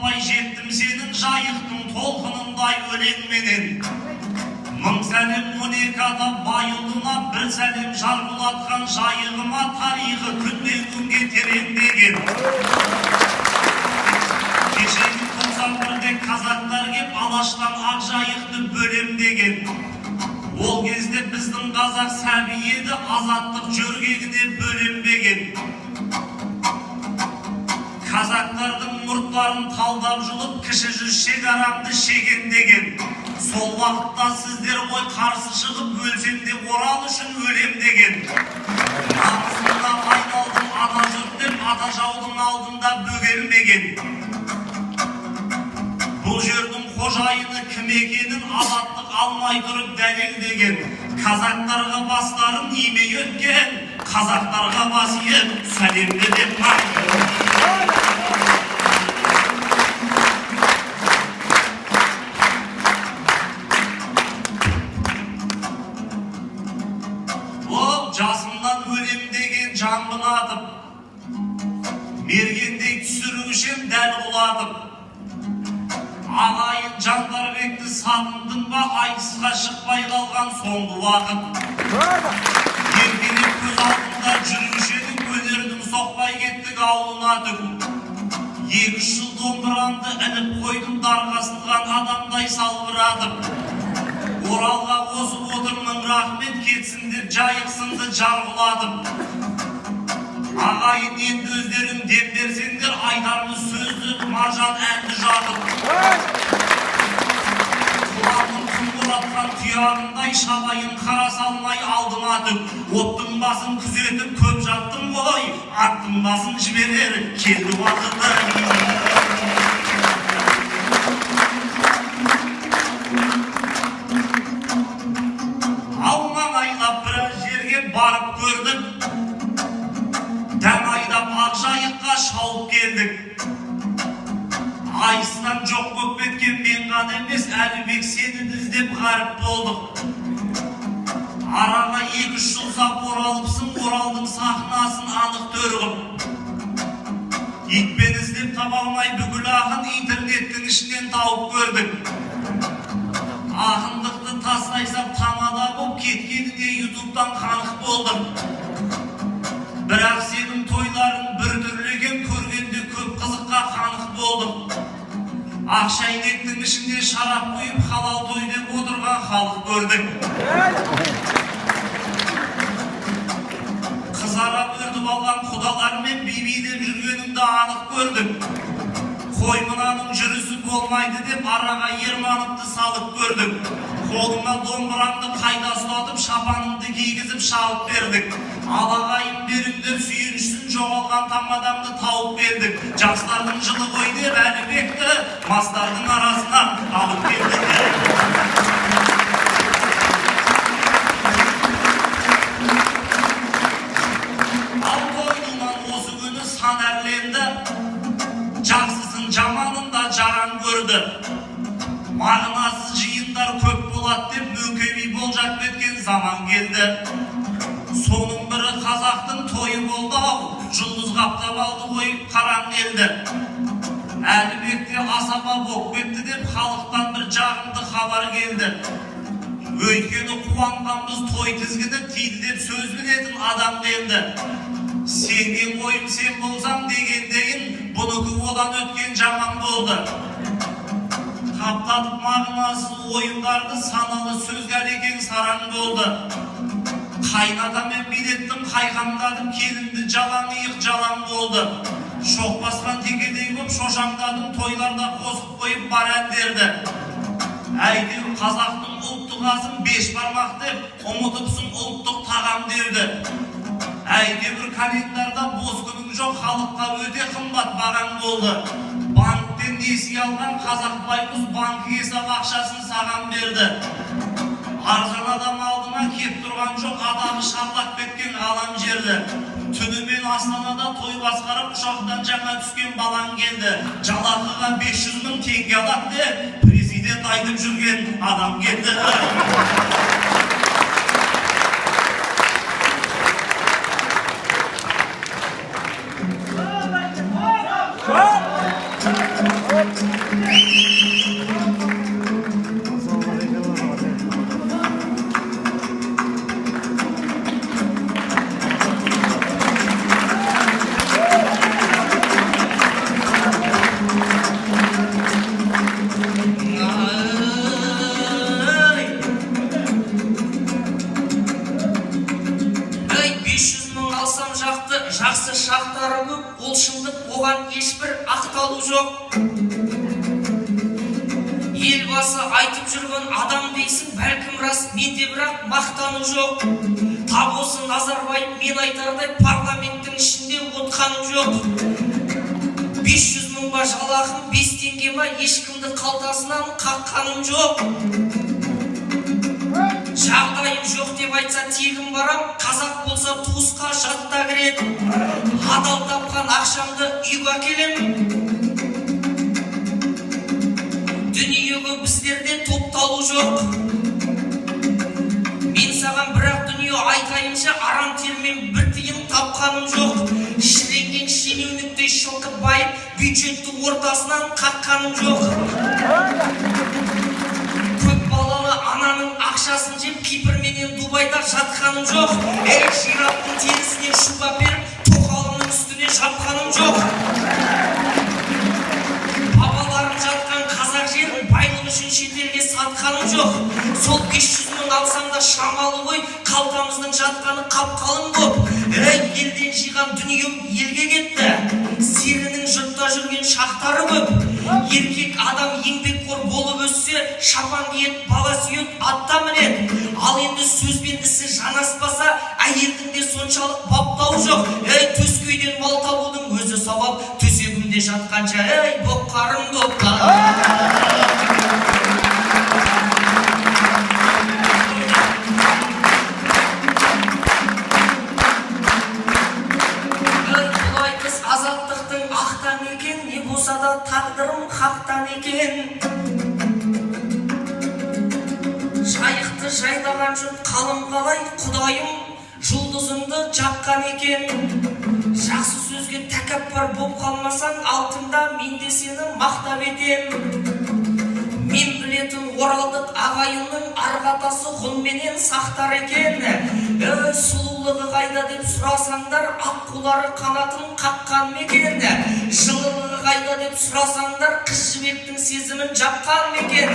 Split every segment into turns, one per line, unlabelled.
таппай жеттім сенің жайықтың толқынындай өлеңменен. Мың сәлем 12 ата байұлына, бір сәлем жарқылатқан жайығыма, тарихы күннен күнге тереңдеген. Кешегі 91-де қазақтар кеп Алаштан ақ жайықты бөлем деген. Ол кезде біздің қазақ сәби еді, азаттық жөргегіне бөленбеген. Қазақтардың мұрттарын талдап жұлып, кіші жүз шекарамды шегендеген. Сол уақытта сіздер ғой қарсы шығып, өлсем де Орал үшін өлем деген. Намысына айналдым ата жұрт деп, ата жаудың алдында бөгелмеген. Бұл жердің қожайыны кім екенін азаттық алмай тұрып дәлелдеген. Қазақтарға бастарын имей өткен, қазақтарға бас иіп сәлемді деп жасымнан өлем деген жамбын атып, мергендей түсірушем дәл құладым. Ағайын Жандарбекті сағындың ба, айтысқа шықпай қалған соңғы уақыт. Еркелеп көз алдында жүрушенің, өнердің соқпай кеттік ауылына түк. 2 жыл домбырамды іліп қойдым, дарқасылған адамдай салбыратып. Оралға қосып отырмын рахмет, кетсін деп жайықсынды жарғыладым. Ағайын енді өздерің деп берсеңдер, айтармыз сөзді маржан әнді жатып. Құлағын құмыратқан тұяғындай шабайын қара салмай алдыма түк. Оттың басын күзетіп көп жаттым ғой, аттың басын жіберер келді уақыты. Барып көрдік, дәм айдап Ақжайыққа шауып келдік. Айыстан жоқ көп кеткен мен ғана емес, Әлібек сені іздеп ғаріп болдық. Араға 2 жыл сап оралыпсың, Оралдың сахнасын анық төргіп. Итпен іздеп таба алмай бүкіл ақын интернеттің ішінен тауып көрдік. Ақындықты тастайсам тамада боп, кеткеніне ютубтан қанық болдым. Бірақ сенің тойларың бір түрлеген, көргенде көп қызыққа қанық болдым. Ақшайнектің ішінде шарап құйып, халал той деп отырған халық көрдік. Қызара өртіп алған құдалармен бибидеп жүргеніңді анық көрдік. Қой мынаның жүрісі болмайды деп араға ерманыпты салып көрдік. Қолыңа домбырамды қайта ұстатып, шапаныңды кигізіп шалып бердік. Алағайын беріңдеп сүйіншісін жоғалған тамадамды тауып бердік. Жастардың жылы ғой деп Әлібекті мастардың арасына алып келдік. Ал тойынан осы күні сан әрленді, жақсысын жаманында жаран көрді. Мағынасыз жиындар көп болады деп мөкеби болжап кеткен заман келді. Соның бірі қазақтың тойы болды ау, жұлдыз қаптап алды ғой қараң елді. Әлібекте асаба боп кетті деп халықтан бір жағымды хабар келді. Өйткені қуанғанбыз той тізгіні тиді деп сөз білетін адам келді. Сенген ойым сен болсам дегендейін, бұныкі одан өткен жаман болды. Қаптатып мағынасыз ойындарды саналы сөзгәл екен сараң болды. Қайнатамен билеттім, қайқамдадым, келінді жалаң иық жалаң болды. Шоқ басқан текедей көп шошаңдадым, тойларда қосып қойып бар әндерді. Әйтеу қазақтың ұлттық азын 5 бармақ деп, ұмытыпсың ұлттық тағам дерді. Әйтеуір календарда бос күнің жоқ, халыққа өте қымбат бағаң болды. Банктен несие алған қазақ байқұс банк хесап ақшасын саған берді. Арзан адам алдына кеп тұрған жоқ, адамы шарлап кеткен ғалам жерді. Түнімен Астанада той басқарып, ұшақтан жаңа түскен балаң келді. Жалақыға 500 000 теңге алады деп президент айтып жүрген адам келді.
ешбір ақталу жоқ. Елбасы айтып жүрген адам дейсің, бәлкім рас, менде бірақ мақтану жоқ. Тап осы Назарбаев мен айтардай парламенттің ішінде отқаным жоқ. 500 мыңға жалақым 5 теңге ма, ешкімді қалтасынан қаққаным жоқ. Жағдайым жоқ деп айтса тегін барам, қазақ болса туысқа жатта кіреді. Адал тапқан ақшамды үйге әкелем. Дүниеге біздерде топталу жоқ. Мен саған бірақ дүние айтайынша арам термен бір тиын тапқаным жоқ. Шіренген шенеуніктей шылқып байып, бюджетті ортасынан қаққаным жоқ. Көп балалы ананың ақшасын жеп, Кипрменен Дубайда жатқаным жоқ. Жираттың терісінен шуба беріп, тоқалымның үстіне жапқаным жоқ. Бабаларым жатқан қазақ жерін байлық үшін шетелге сатқаным жоқ. Сол 500 мың алсам да шамалы ғой, қалтамыздың жатқаны қап-қалың боп. Елден жиған дүнием елге кетті. Серінің жұртта жүрген шақтары көп. Еркек адам еңбекқор болып өссе, шапан киет, бала сүйет, атта мінет. Ал енді сөзбен ісі жанаспаса, әйелдің де соншалық баптау жоқ. Төскейден мал табудың өзі сауап, төсегімде жатқанша, боққарым боққарым. Азаттықтың ақтан екен, не болса да тағдырым хақтан екен. Жайықты жайлаған жұрт қалың қалай, құдайым жұлдызымды жаққан екен. Жақсы сөзге тәкаппар боп қалмасаң, алтында мен де сені мақтап етем. Мен білетін оралдық ағайынның арғатасы ғұнменен сақтар екен. Сұлулығы қайда деп сұрасаңдар, аққулары қанатын қаққан мекен. Жылылығы қайда деп сұрасаңдар, қыз жібектің сезімін жапқан мекен.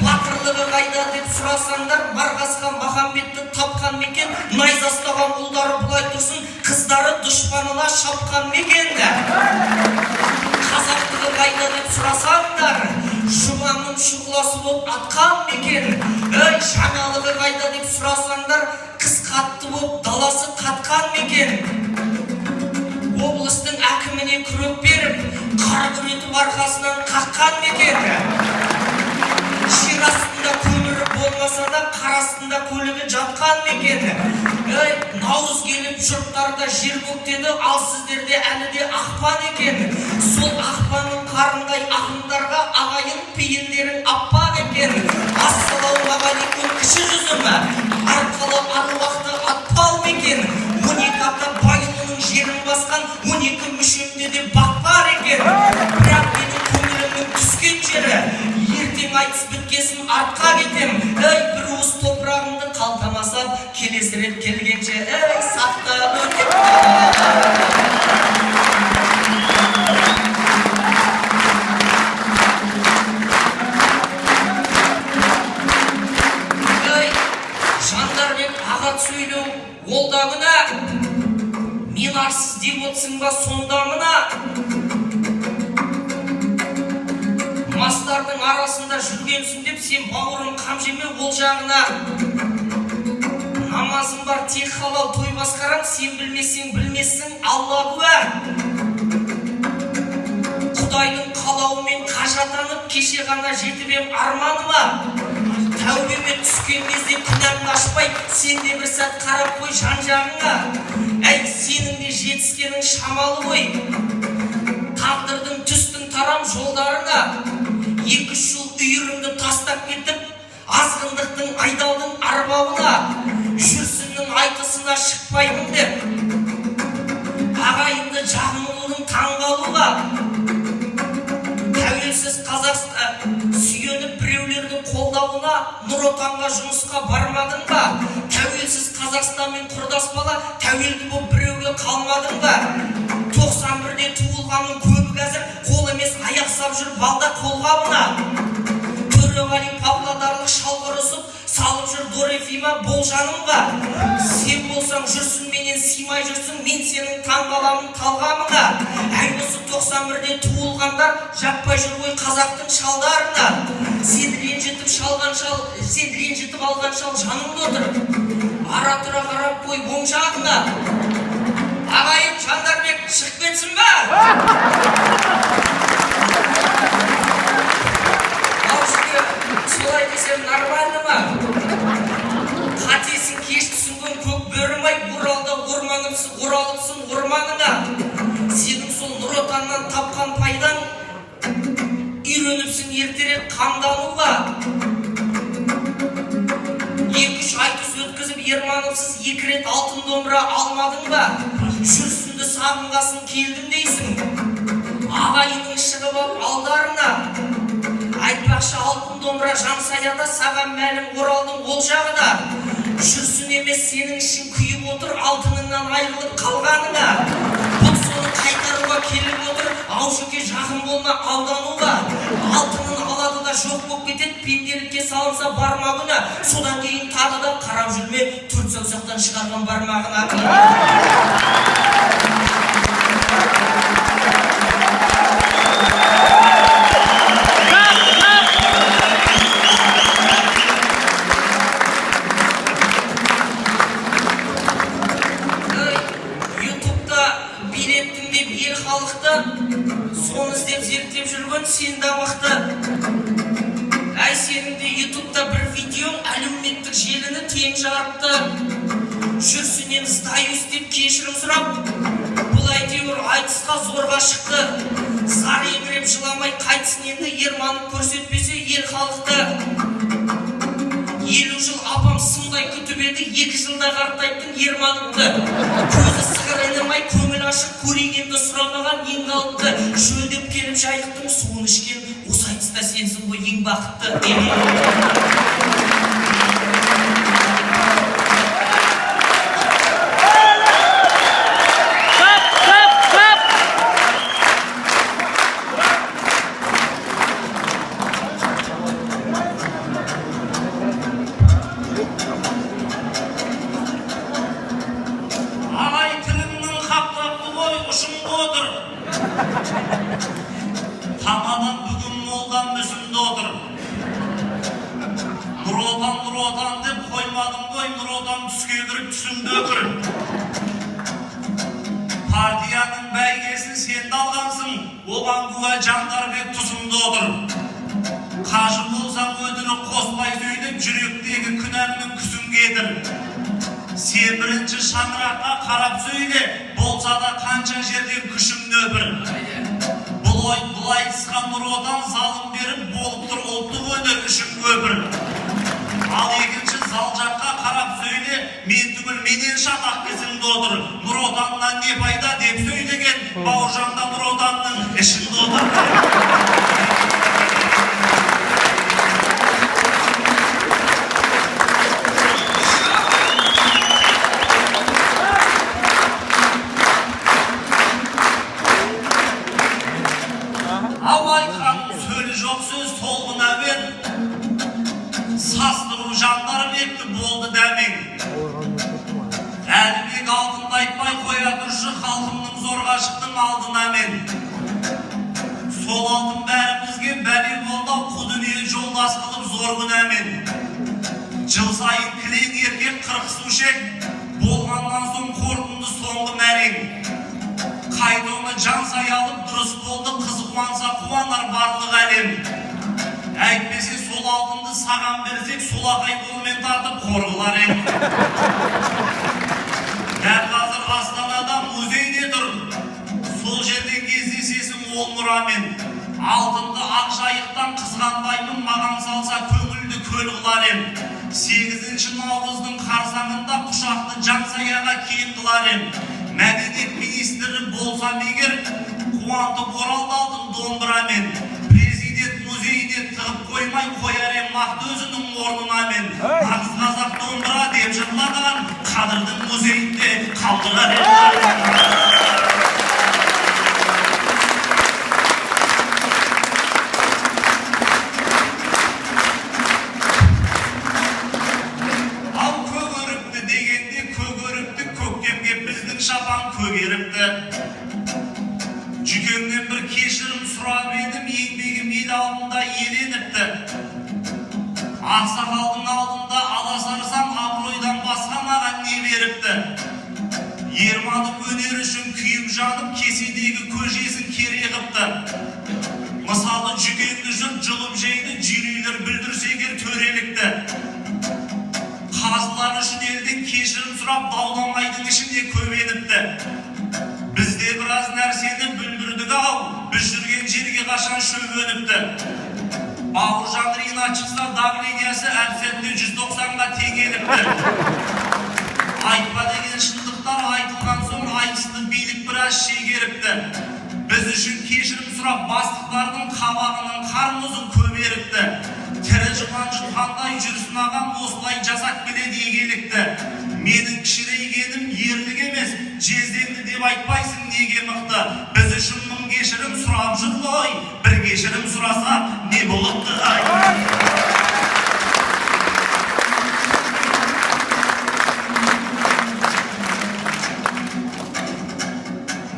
Батырлығы қайда деп сұрасаңдар, Марғасқа Махамбетті тапқан мекен. Найзастаған ұлдары бұлай тұрсын, қыздары дұшпанына шапқан мекен. Қазақтығы қайда деп сұрасаңдар, жұмамның шұғыласы болып атқан мекен. Жаңалығы қайда деп сұрасаңдар, қыз қатты болып даласы қатқан мекен. Облыстың әкіміне күрек беріп, қар күретіп арқасынан қаққан мекен. Жер астында көмірі болмаса да, қар астында көлігі жатқан мекен. Наурыз келіп жұрттарда жер көктеді, ал сіздерде әлі де ақпан екен. Сол ақпанның қарындай ақындарға ағайын пейілдерің аппақ екен. Ассалаумағалейкум кіші жүзім, арқалы аруақты атпал мекен. 12 апта байлығының жерін басқан 12 мүшемде де бақпар екен. Бірақ менің көңілімнің түскен жері, ертең айтыс біткесін артқа кетем. Бір уыс топырағымды қалтамасам, келесі рет келгенше, сақтап өтеп. Жандарбек ағат сөйлеу, ол да күнә. Мен арсыз деп отсың ба сонда мына? Мастардың арасында жүргенсің деп сен бауырын қам жеме ол жағына. Намазың бар тек халал той басқарам, сен білмесең білмессің, Алла куә. Құдайдың қалауымен қажатанып, кеше ғана жетіп ем арманыма. Тәубеме түскен кезде күнәмін ашпай, сен де бір сәт қарап қой жан-жағыңа. Сенің де жетіскенің шамалы ғой. Тағдырдың түстің тарам жолдарына 2-3 жыл үйіріңді тастап кетіп, азғындықтың айдаудың арбауына, жүрсіннің айтысына шықпаймын деп, ағайынды жағымылудың таңғалуға. Тәуелсіз Қазақстан сүйеніп біреулердің қолдауына, Нұр Отанға жұмысқа бармадың ба? Тәуелсіз Қазақстанмен құрдас бала, тәуелді болып біреуге қалмадың ба? 91-де туылғанның көбі қазір қол емес аяқ сап жүр балда қолғабына. Төреғали павлодарлық шалғыр ұсып, салып жүр Дорефи сыйма болжанымға. Сен болсаң жүрсін менен сыймай жүрсің, мен сенің таңғаламын талғамыңа. Әй осы 91-де туылғандар жаппай жүр ғой қазақтың шалдарына. Сен ренжітіп алған шал жаныңда отыр. Ара тұра қарап қой оң жағына. Ағайын Жандарбек шығып кетсін ба? Солай десем нормально ма? Қатесін кеш түсінген көк бөрімай, оралыпсың орманыңа. Сенің сол Нұр Отаннан тапқан пайдаң, үйреніпсің ертерек қамдануға. 2-3 айтыс өткізіп ерманымсыз 2 рет алтын домбыра алмадың ба? Жүрсінді сағынғасын келдім дейсің. Ағайының шығып алып алдарына. Айтпақшы алтын домбыра жансаяда саған мәлім оралдың ол жағына. Жүрсін емес сенің ішін күйіп отыр алтыныңнан айырылып қалғаныңа. Бұл соны қайтаруға келіп отыр, аужеке жақын болма алдануға. Алтынын алады да жоқ болып кетеді, пенделікке салынса бармағына. Содан кейін тағы да қарап жүрме төрт саусақтан шығарған бармағына. Соны іздеп зерттеп жүрген сен дамықты. Әй сенің де ютубта бір видеоң әлеуметтік желіні тең жарыпты. Жүрсінен сдаюсь деп кешірім сұрап, бұл әйтеуір айтысқа зорға шықты. Зар еңіреп жыламай қайтсын енді ерманып көрсетпесе ел халықты. 50 жыл апам сымдай күтіп еді, 2 жылда қартайттың ерманымды. Көзі сығыр айнымай көңіл ашып көрегенді сұрамаған ең қалыпты. Шөлдеп келіп жайықтың суын ішкен, осы айтыста сенсің ғой ең бақытты.
Tamadan bugün moldan müsünde otur. Nur Otan dep koymadım koy, Nur Otan tüske girip tüsünde ökür. Partiyanın bәйгесін sen de algansın, oğan güve Jandarбек tuzumda otur. Kaşı bolsam ödünü kosmay söylep, жүректегі күнәмнің күсін getir. Sen birinci şangırakka karap söyle, bolsa da kança жерден күшімді öpір. Бұлай сыққан Нұр Отан залым беріп болып тұр ұлттық өнер үшін көпір. Ал екінші зал жаққа қарап сөйле, мен түгіл менен шатақ кесімді отыр. Нұр Отаннан не пайда деп сөйлеген, Бауыржанда Нұр Отанның ішінде отыр. Sastırу Жандарбекті болды дәмең. Әлбек алтынды айтпай қоя тұршы, халқымның зорға шықтың алдына мен. Сол алтын бәрімізге бәле болды, қу дүние жолдас қылып зор күнәмен. Жыл сайын кілең еркек 40 сушек, болғаннан соң қорытынды соңғы мәрең. Қайтуны жан саялып дұрыс болды, қызы қуанса қуанар барлық әлем. Әйтпесе сол алтынды саған берсек, солақай қолмен тартып қорғылар ең. Дәл қазір Астанада музейде тұр. Сол жерден кездесесің ол мұрамен. Алтынды ақ жайықтан қызғанбаймын, маған салса көңілді көл қылар ем. 8 наурыздың қарсаңында құшақты жансаяға кейін қылар ем. Мәдениет министрі болсам егер, қуантып оралды алтын домбырамен. Музейіне тығып қоймай қояр ем нақты өзінің орнына мен. Нағыз қазақ домбыра деп жырлаған қадырдың музейінде қалдырар ем. Ал жанып кеседегі көжесін кере қыпты. Мысалы жүгенді жұрт жұлып жейді, жүйрүйлер бүлдірсе егер төрелікті. Қазылар үшін елден кешірім сұрап дауламайдың ішінде көбеніпті. Бізде біраз нәрсені бүлдірдік-ау, біз жүрген жерге қашан шөбеніпті. Бауыржан Рина шықса давлениясы әбсетте 190-ға теңеліпті. Айтпа деген шындықтар айтылған соң айтысты билік біраз шегеріпті. Біз үшін кешірім сұрап бастықтардың қабағының қармызын көберіпті. Тірі жылан жұтқандай жүрсін ағам осылай жасақ келеді егелікті. Менің кішірейгенім ерлік емес, жезденді деп айтпайсың неге мықты. Біз үшін мың кешірім сұрап жүр ғой, бір кешірім сұраса не болыпты ай.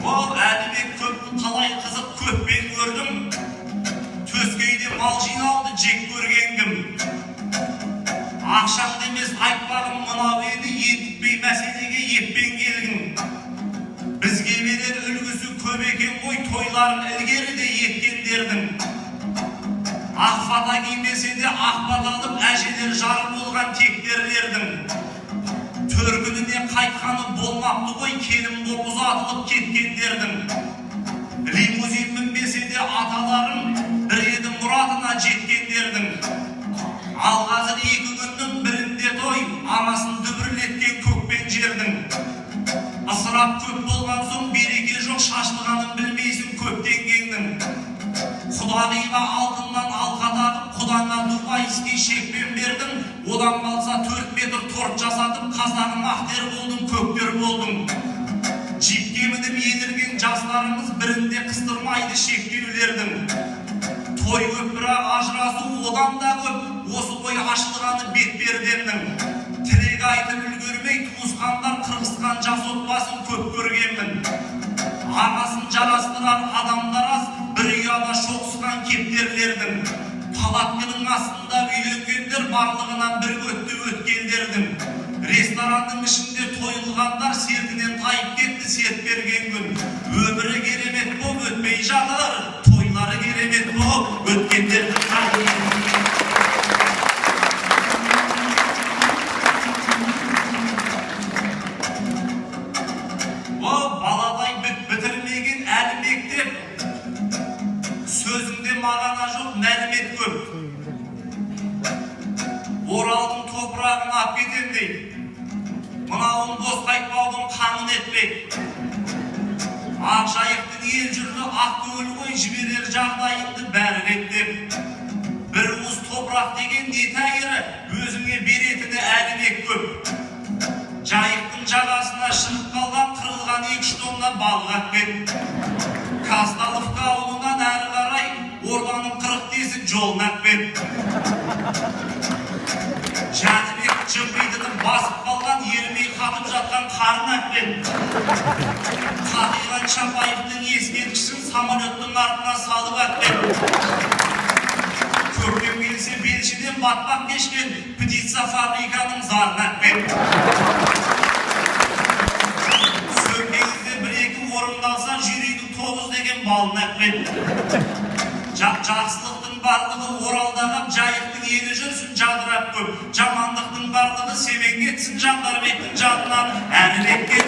Ол әлібек көпті қалай қызық көппен көрдім. Төскейде мал жиналды жек көрген кім. Ақшам демес айтпағым мынау еді, ентікпей мәселеге еппен келгін. Бізге берер үлгісі көп екен ғой, тойларын ілгері де еткендердің. Ақ фата кимесе де ақ бат алып әжелер жары болған тектерлердің. Төркініне қайтқаны болмапты ғой, келін боп ұзатылып кеткендердің. Лимузин мінбесе де аталарым бір еді мұратына жеткендердің. Ал қазір 2 күннің бірінде той, анасын дүбірлеткен көкпен жердің. Ысырап көп болған соң береке жоқ, шашылғанын білмейсің көптенгеннің. Құдағиға алтыннан алқа тағып, құдаңа Дубайский шекпен бердің. Одан қалса 4 метр торт жасатып, қазағым ақтер болдың, көктер болдың. Жипке мініп енірген жастарымыз бірінде қыстырмайды шектеулердің. Той көп бірақ ажырасу одан да көп, осы ғой ашылғаны бетпердемнің. Тілек айтып үлгермей туысқандар қырғызған жас отбасын көп көргенмін. Ағасын жарастырар адамдар аз, бір ұяда шоқысқан кептерлердің. Палаткының астында үйленгендер барлығынан бір көтті өткендердің. Ресторанның ішінде тойылғандар сертінен тайып кетті серт берген күн. Өмірі керемет боп өтпей жатыр, тойлары керемет боп өткендердің қайын. Баладай бітірмеген әлі мектеп, сөзіңде мағана жоқ, мәлімет көп. Оралдың топырағын ап кетем дейді. Мынауын бос қайтпаудың қамын етпек. Ақжайықтың ел жүрді ақ көңіл ғой, жіберер жағдайыңды бәрі реттеп. Бір уыс топырақ деген не тәйірі, өзіңе беретіні әлімек көп. Жайықтың жағасына шығып қалған қырылған 2 тонна балық әкпет. Казталовка ауылынан әрі қарай Орданың 40 тесік жолын әкпет. Жәнібек жымпитынып басып қалған ермей қатып жатқан қарын әкпет. Қатиған Чапаевтың ескерткішін самолеттің артына салып әкпет. Көктем келсе белшеден батпақ кешкен птица фабриканың зарын әкпет. Сөмкеңізде 1-2 орындалса жүрейдің 9 деген балын әкпет. Жақсылықтың барлығы Оралдағы жайықтың елі жүрсін жадырап көп. Жамандықтың барлығы Семен кетсін Жандарбектің жанынан Әрібекке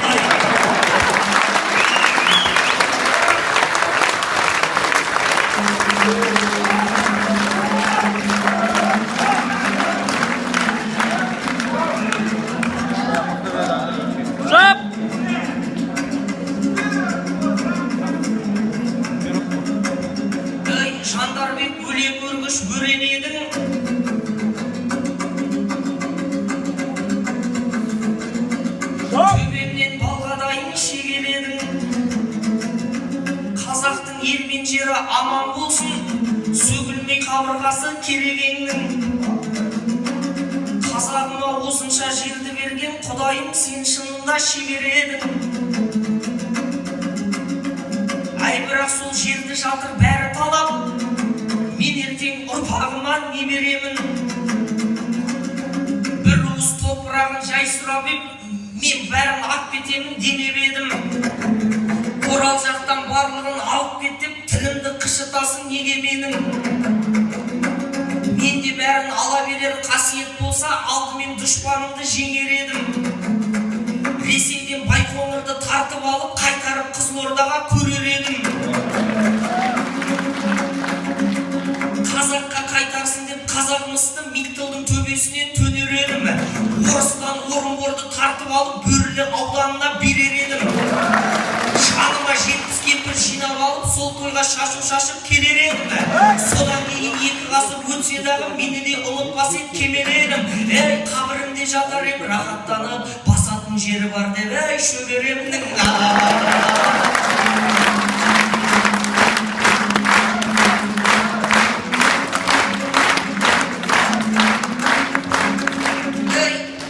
Жандарбек өлең өргіш өрен едің. Төбемнен балғадайын шегеледің. Қазақтың елмен жері аман болсын, сөгілмей қабырғасы керегеңнің. Қазағыма осынша жерді берген Құдайым сен шынында шебер едің. Ай бірақ сол жерді жатыр бәрі талап, мен ертең ұрпағыма не беремін? Бір уыс топырағын жай сұрап ем, мен бәрін ап кетемін демеп едім. Орал жақтан барлығын алып кет деп тілімді қышытасың неге менің? Менде бәрін ала берер қасиет болса, алдымен дұшпанымды жеңер едім. Ресейден Байқоңырды тартып алып, қайтарып Қызылордаға көрер едім. Қазаққа қайтарсын деп қазақмысты Митталдың төбесінен төнер едім. Орыстан Орынборды тартып алып, Бөрлі ауданына берер едім. Жаныма 70 кемпір жинап алып, сол тойға шашып келер едім. Содан кейін 2 ғасыр өтсе дағы мені де ұмытпас ет кемер едім. Ей, қабірімде жатар ем, рахаттанып, басатын жері бар деп, ей, шөгеремнің.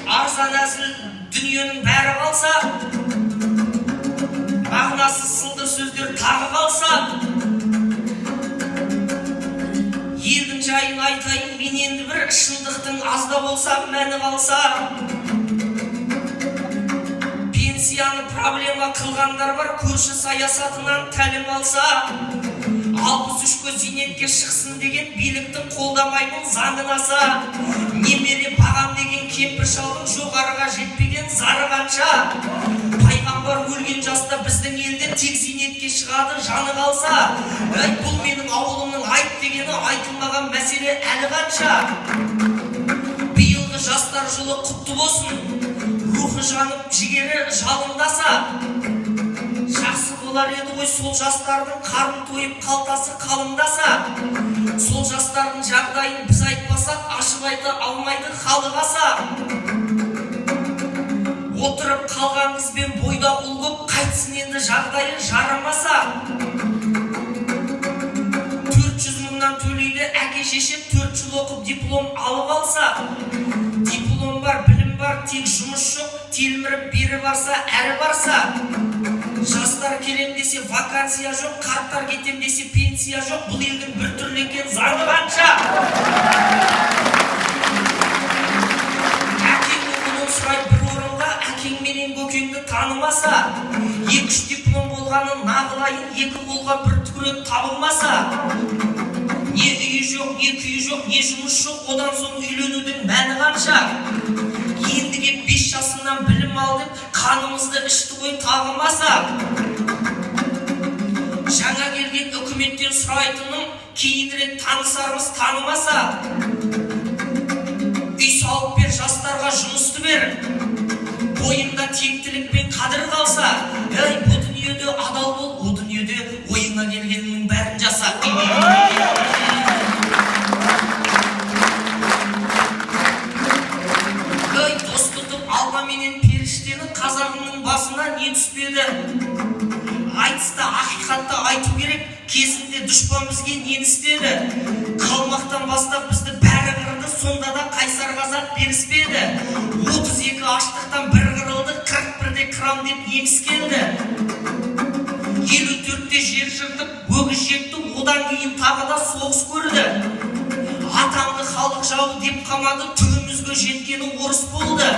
Арзан әзіл дүниенің бәрі қалса, мағынасы сылдыр сөздер тағы қалса, елдің жайын айтайын, мен енді бір шындықтың азда болса, мәні қалса. Пенсияны проблема қылғандар бар, көрші саясатынан тәлім алса. 63-ке зейнетке шықсын деген биліктің қолдамаймын заңын аса. Немере бағам деген кемпір шалдың жоғарыға жетпеген зары қанша. Пайғамбар өлген жаста біздің елде тек зейнетке шығады жаны қалса. Бұл менің ауылымның айт дегені айтылмаған мәселе әлі қанша. Биылғы жастар жылы құтты болсын, рухы жанып жігері жалындаса. Жақсы болар еді ғой сол жастардың қарын тойып қалтасы қалыңдаса. Сол жастардың жағдайын біз айтпасақ, ашып айта алмайды халық аса. Отырып қалған қызбен бойда ұл көп, қайтсын енді жағдайы жарамаса. 400 мыңнан төлейді әке шешем, 4 жыл оқып диплом алып алса. Диплом бар, білім бар, тек жұмыс жоқ, телміріп бері барса, әрі барса. Жастар келем десе вакансия жоқ, қарттар кетем десе пенсия жоқ. Бұл елдің бір түрлі екен заңы қанша. Әкеңнің ұлын сұрай бір орынға, әкең менен көкеңді танымаса. 2-3 диплом болғанын нағылайын, 2 қолға бір түкірет табылмаса. Не үйі жоқ, не күйі жоқ, не жұмыс жоқ, одан соң үйленудің мәні қанша. Ендіге 5 жасымнан білім ал деп, қанымызды ішті ғой тағымаса. Жаңа келген үкіметтен сұрайтыным, кейінірек танысарымыз танымаса. Үй салып бер, жастарға жұмысты бер, бойында тектілік пен қадір қалса. Ей, бұл дүниеде адал бол, бұл дүниеде ойыңа келгеннің бәрін жаса. Менен періштені қазағымның басына не түспеді. Айтыста ақиқатты айту керек, кезінде дұшпан бізге нені істеді. Қалмақтан бастап бізді бәрі қырды, сонда да қайсар қазақ беріспеді. 32 аштықтан бір қырылды, 41-де крам деп неміс келді. 54-те жер жыртып, өгіз жекті, одан кейін тағы да соғыс көрді. Атамды халық жауы деп қамады, түбімізге жеткені орыс болды.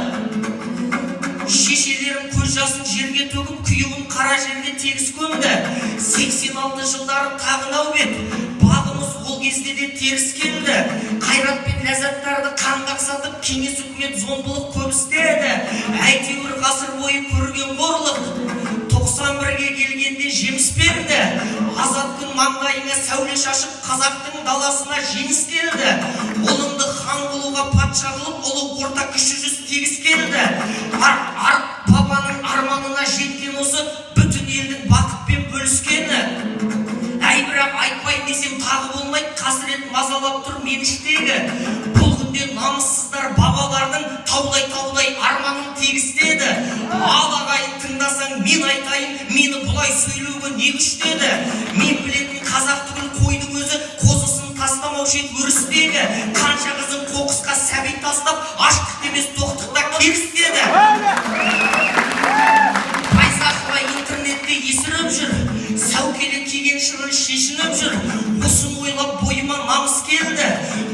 Шешелерім көз жасын жерге төгіп, күйеуін қара жерге тегіс көмді. 86 жылдары тағынау бет, бағымыз ол кезде де теріс келді. Қайрат пен ләззаттарды қан қақсатып, кеңес үкімет зомбылық көп істеді. Әйтеуір ғасыр бойы көрген қорлық 91-ге келгенде жеміс берді. Азат күн маңдайыңа сәуле шашып, қазақтың даласына жеңіс келді. Ұлыңды хан қылуға патша қылып, ұлы орта кіші жүз тегіс келді. Арық бабаның арманына жеткен осы, бүтін елдің бақытпен бөліскені. Әй, бірақ айтпай десем тағы болмайды, қасірет мазалап тұр мен іштегі. Бұл күнде намыссыздар бабалардың таудай арманын тегістеді. Ал ағайын тыңдасаң мен айтайын, мені бұлай сөйлеуге не күштеді. Мен білетін қазақ түгіл қойдың өзі қозысын тастамаушы еді өрістегі. Қанша қызын қоқысқа сәби тастап, аштық демес тоқтықта керістеді. Байзақова интернетте есіріп жүр, сәукеле киген шырын шешініп жүр. Осыны ойлап бойыма намыс келді.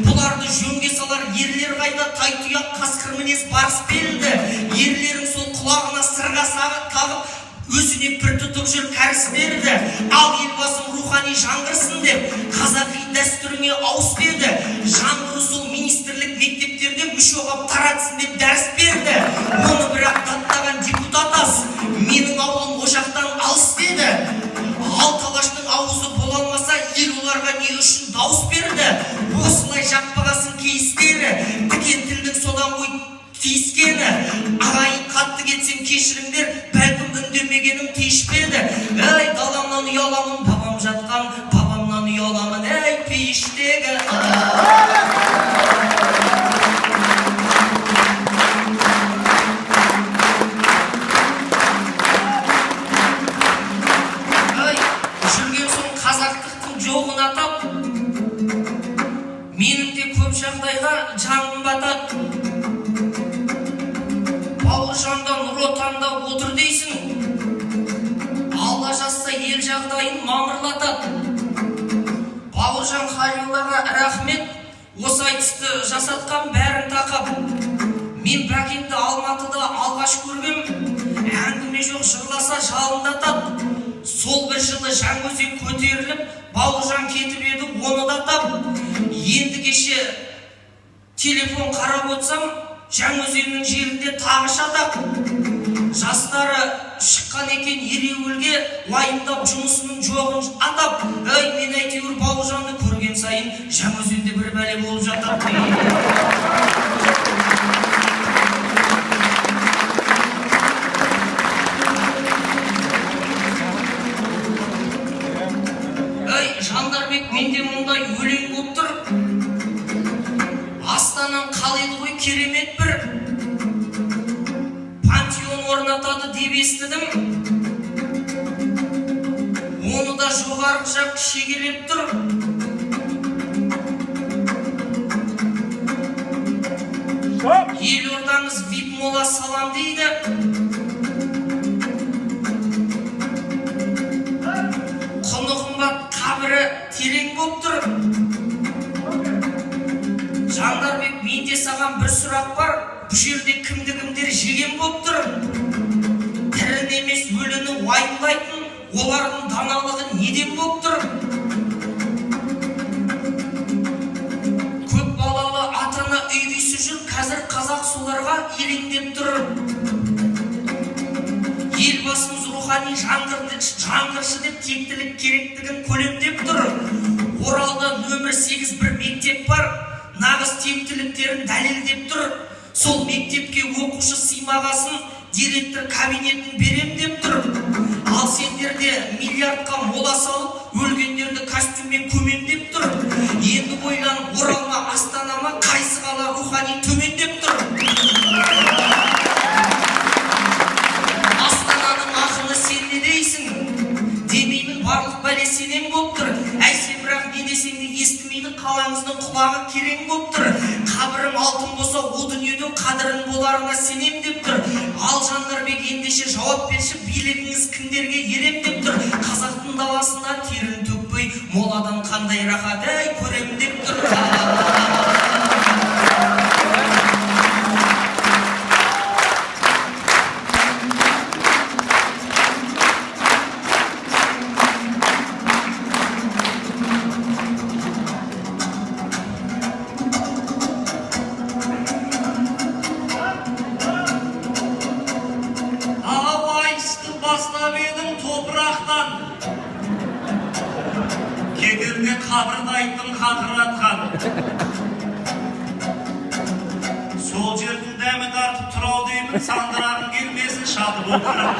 Бұларды жөнге салар ерлер қайда, тайтұяқ қасқыр мінез барыс белді. Ерлерің сол құлағына сырға тағып, өзіне пір тұтып жүр кәріс берді. Ал елбасым рухани жаңғырсын деп қазақи дәстүріңе ауыс берді. Жаңғыру сол министрлік мектептерде мүшоғап таратсын деп дәріс берді. Оны бірақ даттаған депутат аз, менің ауылым ошақтан алыс деді. Алты алаштың ауызы бола алмаса, ел оларға не үшін дауыс берді? Осылай жаппағасын кейістері, тікен тілдің содан ғой тиіскені. Ағайын қатты кетсем кешіріңдер, бәлкім үндемегенім тиішпеді. Әй, даламнан ұяламын, бабам жатқан, бабамнан ұяламын, әй, пейіштегі. Жүрген соң қазақтықтың жоғын атап, менің де көп жағдайға жаным батады. Бауыржанда нұр отанда отыр дейсің, Алла жазса ел жағдайын мамырлатады. Бауыржан Халилаға рахмет, осы айтысты жасатқан бәрін тақап. Мен Бракетті Алматыда алғаш көргем, әңгіме жоқ жырласа жалындатады. Сол бір жылы Жаңаөзен көтеріліп, Бауыржан кетіп еді, оны да тап. Енді кеше телефон қарап отсам, Жаңаөзеннің жерінде тағы шатақ. Жастары шыққан екен ереуілге, уайымдап жұмысының жоғын атап. Әй, мен әйтеуір Бауыржанды көрген сайын Жаңаөзенде бір бәле болып жатады. Жандарбек, менде мұндай өлең болып тұр. Астанан қалайды ғой керемет бір пантеон орнатады деп естідім. Оны да жоғарғы жақ шегелеп тұр. Елордаңыз вип мола салам дейді. Қабірі терең болып тұр. Жандарбек, менде саған бір сұрақ бар. Бұл жерде кімді-кімдер жеген болып тұр. Тірін емес өліні уайымдайтын, олардың даналығы неден болып тұр? Көп балалы атана үй-күйсі жүр, қазір қазақ соларға елеңдеп тұр. Елбасымыз рухани жаңғыршы деп тектілік керектігін көлемдеп тұр. Оралда нөмір 8 бір мектеп бар, нағыз тектіліктерін дәлелдеп тұр. Сол мектепке оқушы сыймағасын директор кабинетін берем деп тұр. Ал сендерде миллиардқа мола салып, өлгендерді костюммен көмендеп тұр. Енді ойлан, Оралма, Астанама, қайсы қала рухани төмендеп тұр. Сен не дейсің? Демеймін, барлық бәле сенен болып тұр. Әйсе, бірақ не десең де естімейді, қалаңыздың құлағы керең болып тұр. Қабірім алтын болса, о дүниедің қадірін боларына сенем деп тұр. Ал Жандарбек, ендеше жауап берші, билігіңіз кімдерге ерем деп тұр. Қазақтың даласында терін төкпей, моладан қандай рахат, әй, көрем деп тұр.
Қабырды айттым қақыратқан. Сол жердің дәмі тартып тұрау деймін, сандырағын келмесін шатып отырып.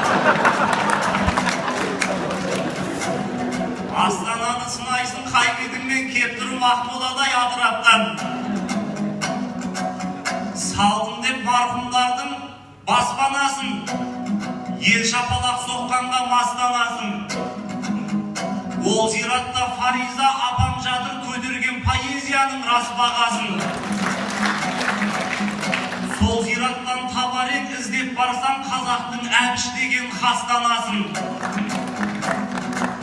Астананы сынайсын қайбетіңмен кеп тұрым Ақмоладай адыраптан. Салдым деп марқұмдардың баспанасын, ел шапалақ соққанға мастанасын. Ол зиратта Фариза апам жатыр көтерген поэзияның рас бағасын. Сол зираттан табарек іздеп барсам қазақтың әбіш деген хастанасын.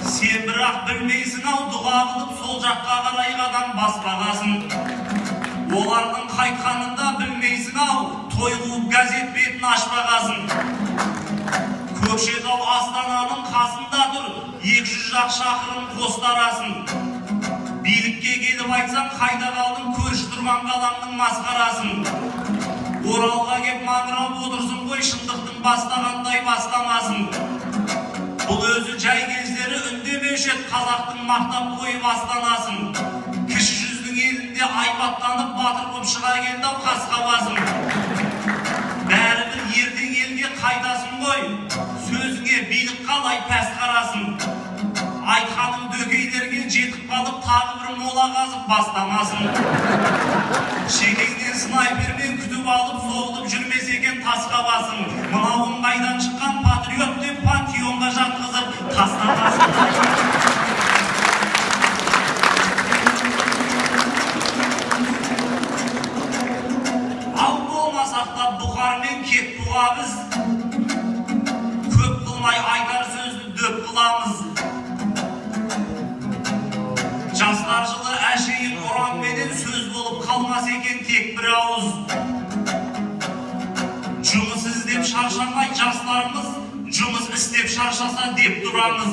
Сен бірақ білмейсің ау, дұға қылып сол жаққа қарай қадам баспағасын. Олардың қайтқанында білмейсің ау, той қуып газет бетін ашпағасын. Көкшетау Астананың қасындаdır, 200 шақырым қостарасын. Билікке келіп айтсам, қайда қалдың көріш тұрған қаламның масқарасын. Оралға кеп маңырап отырсын ғой, шындықтың бастағандай бастамасын. Бұл өзі жай кездері үндемеуші еді, қазақтың мақтап қойып астанасын. Кіші жүздің елінде айбаттанып батыр боп шыға келді ау қасқа басын. Бәрібір ертең елге қайдасын ғой, сөзіңе билік қалай пәс қарасын. Айтқаның дөкейлерге жетіп қалып тағы бір мола қазып бастамасын. Шекеңден снайпермен күтіп алып соғылып жүрмес екен тасқа басын. Мынауың қайдан шыққан патриот деп пантеонға жатқызып тастамасын. Ал болмасақ та бұқармен кеп бұғамыз, көп қылмай айтар сөзді дөп қыламыз. Жастар жылы әшейін ұранменен сөз болып қалмас екен тек бір ауыз. Жұмыс іздеп шаршамай жастарымыз, жұмыс істеп шаршаса деп тұрамыз.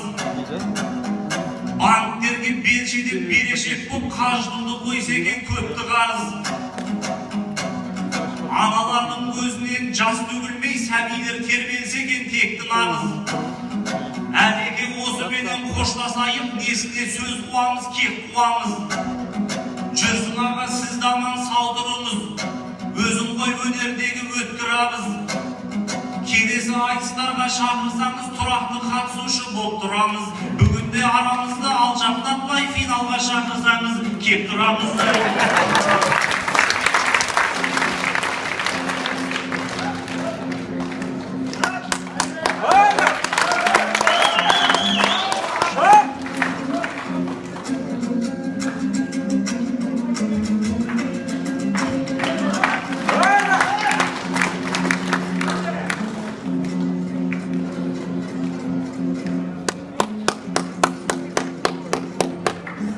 Банктерге белшеден берешек боп қаждылды қойса екен көпті қарыз. Аналардың көзінен жас төгілмей сәбилер тербелсе екен текті нағыз. Әдеке осы менен қоштасайып, несіне сөз қуамыз, кек қуамыз. Жүрсін аға, сіз даман саудырыңыз, өзің қой өнердегі өткір абыз. Келесі айтыстарға шақырсаңыз, тұрақты қатысушы болып тұрамыз. Бүгінде арамызды алшақтатпай финалға шақырсаңыз, кеп тұрамыз.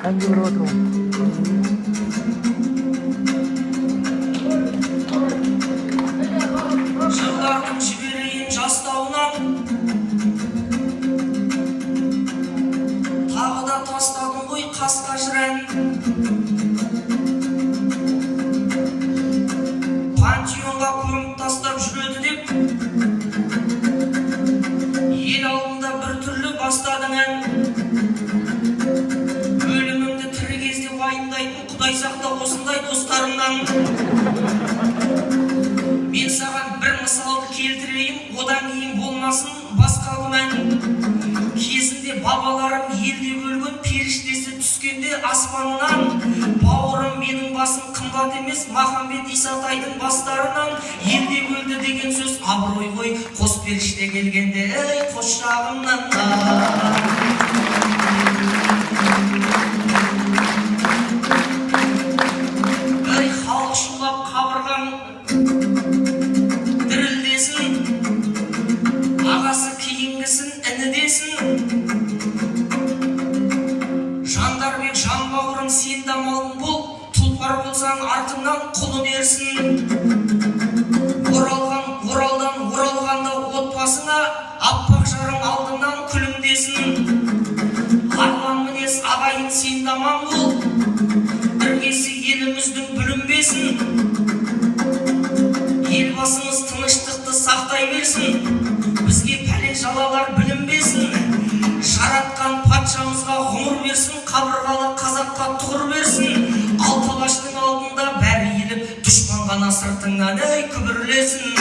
Әнге бір отыру.
Жылдардың жіберейін жастауынан, тағы да тастадың ғой қасқа жырән. Пантеонға көміп тастап жүреді деп, ел алдында бір түрлі бастадың ән. Өліміңді тірі кезде уайымдайтын Құдай сақта осындай достарыңнан. Мен саған бір мысалды келтірейін, одан кейін болмасын басқа күмән. Кезінде бабаларым елде өлген періштесі түскенде аспанынан. Бауырым менің басым қымбат емес, Махамбет Исатайдың бастарынан. Елде өлді деген сөз абырой ғой, қос періште келгенде, ей қос жағымнан. Ей халық шулап қабырғам дірілдесін, ағасы кейінгісін інідесін. Жандарбек жан бауырым сен дамалың бол, тұлпар болсаң артыңнан құлы берсін. Оралғанда отбасына, аппақ жарым алдыңнан күлімдесін. Арлан мінез ағайын сен даман бол, іргесі еліміздің бүлінбесін. Елбасымыз тыныштықты сақтай берсін, бізге пәле жалалар білінбесін. Жаратқан патшамызға ғұмыр берсін, қабырғалы қазаққа тұғыр берсін. Алталаштың алдында бәрі еліп, дұшпан ғана сыртыңнан ей күбірлесін.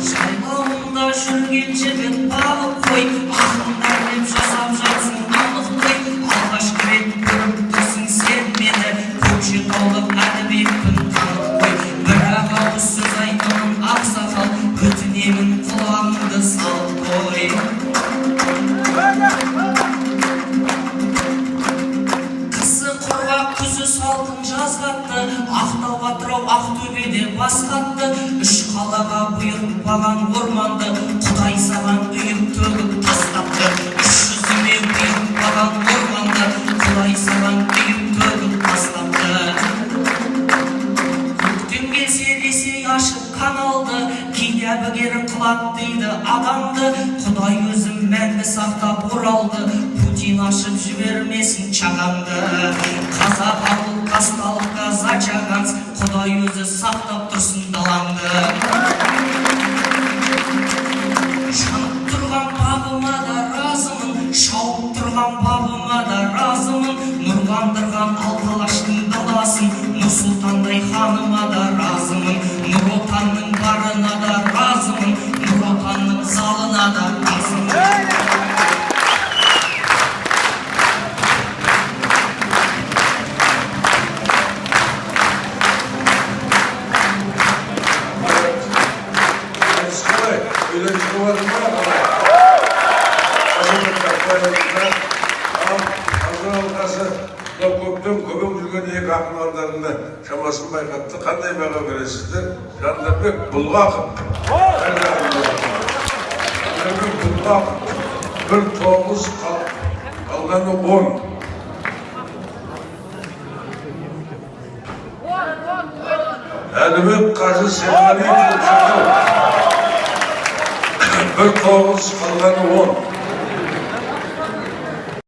Жайлауында жүрген жігіт бағып қой, ақындар деп жасап жатсың анық қой. Алғашқы рет көріп тұрсың сен мені, көкшетаулық әдебиеттің танып қой. Бірақ ауыз сөз айтамын ақсақал, өтінемін құлағыңды салып қой. Қысы құрғақ күзі салқын жазғатты, Ақтау Атырау Ақтөбеде басқатты. Үш қалаға бұйыртпаған орманды, Құдай саған үйіп төгіп тастапты. Үш жүзіме бұйыртпаған орманды, Құдай саған үйіп төгіп тастапты. Көктем келсе де сақтап оралды, Путин ашып жібермесін чағанды. Қазақ ауыл Казталовка Зачаганск, Құдай өзі сақтап тұрсын далаңды. Жанып тұрған бабыма да разымын, шауып тұрған бабыма да разымын. Нұрландырған Алқалаштың даласын, Нұрсұлтандай ханыма да разымын. Нұр отанның барына да разымын, Нұр отанның залына да разымын.
Көптен көмек жүрген екі ақын алдарында шамасын байқатты. Қандай баға бересіздер? Жандарбек Бұлғақов. Жандарбек Бұлғақов. 1-9 қалғаны 10. Әлібек Қажы Серғалиев. 1-9 қалғаны 10.